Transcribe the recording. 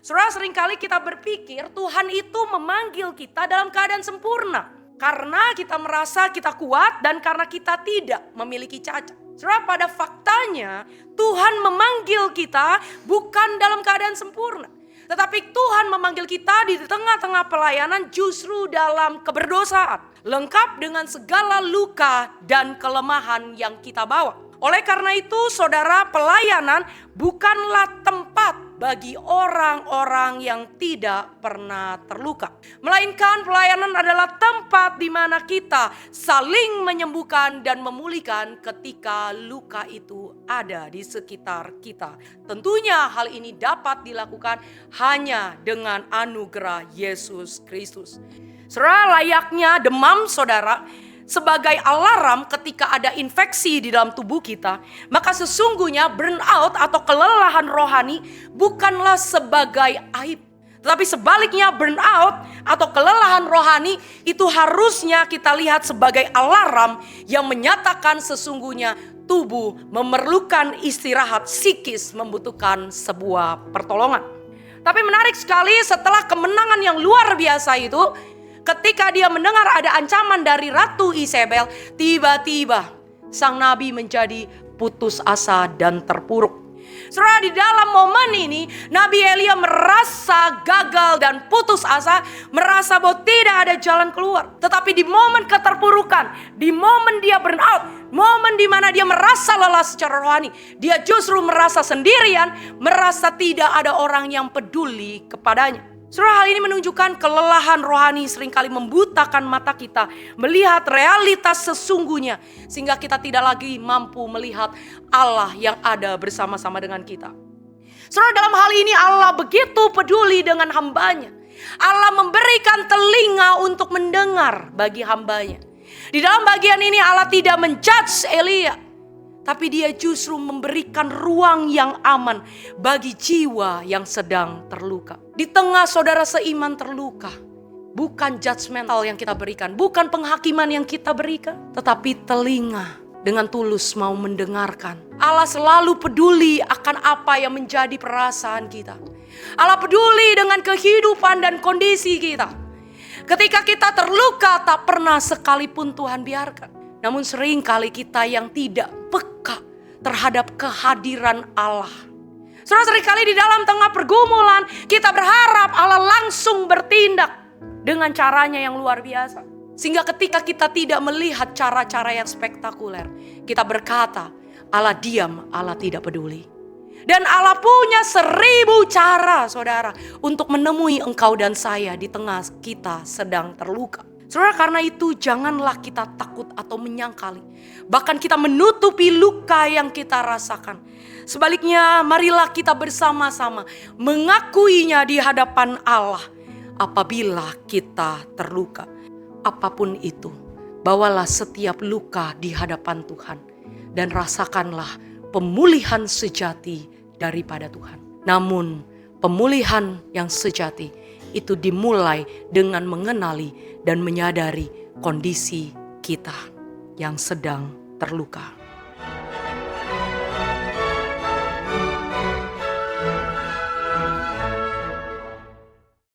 Saudara, seringkali kita berpikir Tuhan itu memanggil kita dalam keadaan sempurna. Karena kita merasa kita kuat dan karena kita tidak memiliki cacat. Saudara, pada faktanya Tuhan memanggil kita bukan dalam keadaan sempurna. Tetapi Tuhan memanggil kita di tengah-tengah pelayanan justru dalam keberdosaan. Lengkap dengan segala luka dan kelemahan yang kita bawa. Oleh karena itu, saudara, pelayanan bukanlah tempat bagi orang-orang yang tidak pernah terluka. Melainkan pelayanan adalah tempat di mana kita saling menyembuhkan dan memulihkan ketika luka itu ada di sekitar kita. Tentunya hal ini dapat dilakukan hanya dengan anugerah Yesus Kristus. Saudara, layaknya demam, saudara, sebagai alarm ketika ada infeksi di dalam tubuh kita, maka sesungguhnya burnout atau kelelahan rohani bukanlah sebagai aib. Tetapi sebaliknya, burnout atau kelelahan rohani itu harusnya kita lihat sebagai alarm yang menyatakan sesungguhnya tubuh memerlukan istirahat psikis, membutuhkan sebuah pertolongan. Tapi menarik sekali, setelah kemenangan yang luar biasa itu, ketika dia mendengar ada ancaman dari Ratu Isabel, tiba-tiba sang nabi menjadi putus asa dan terpuruk. Saudara, di dalam momen ini Nabi Elia merasa gagal dan putus asa, merasa bahwa tidak ada jalan keluar. Tetapi di momen keterpurukan, di momen dia burnout, momen di mana dia merasa lelah secara rohani, dia justru merasa sendirian, merasa tidak ada orang yang peduli kepadanya. Saudara, hal ini menunjukkan kelelahan rohani seringkali membutakan mata kita melihat realitas sesungguhnya, sehingga kita tidak lagi mampu melihat Allah yang ada bersama-sama dengan kita. Saudara, dalam hal ini Allah begitu peduli dengan hambanya. Allah memberikan telinga untuk mendengar bagi hambanya. Di dalam bagian ini Allah tidak menjudge Elia, tapi dia justru memberikan ruang yang aman bagi jiwa yang sedang terluka. Di tengah saudara seiman terluka, bukan judgmental yang kita berikan, bukan penghakiman yang kita berikan, tetapi telinga dengan tulus mau mendengarkan. Allah selalu peduli akan apa yang menjadi perasaan kita. Allah peduli dengan kehidupan dan kondisi kita. Ketika kita terluka, tak pernah sekalipun Tuhan biarkan. Namun seringkali kita yang tidak peka terhadap kehadiran Allah. Saudara, seringkali di dalam tengah pergumulan kita berharap Allah langsung bertindak dengan caranya yang luar biasa. Sehingga ketika kita tidak melihat cara-cara yang spektakuler, kita berkata, Allah diam, Allah tidak peduli. Dan Allah punya 1000 cara, saudara, untuk menemui engkau dan saya di tengah kita sedang terluka. Saudara, karena itu janganlah kita takut atau menyangkali. Bahkan kita menutupi luka yang kita rasakan. Sebaliknya, marilah kita bersama-sama mengakuinya di hadapan Allah. Apabila kita terluka, apapun itu, bawalah setiap luka di hadapan Tuhan. Dan rasakanlah pemulihan sejati daripada Tuhan. Namun, pemulihan yang sejati itu dimulai dengan mengenali dan menyadari kondisi kita yang sedang terluka.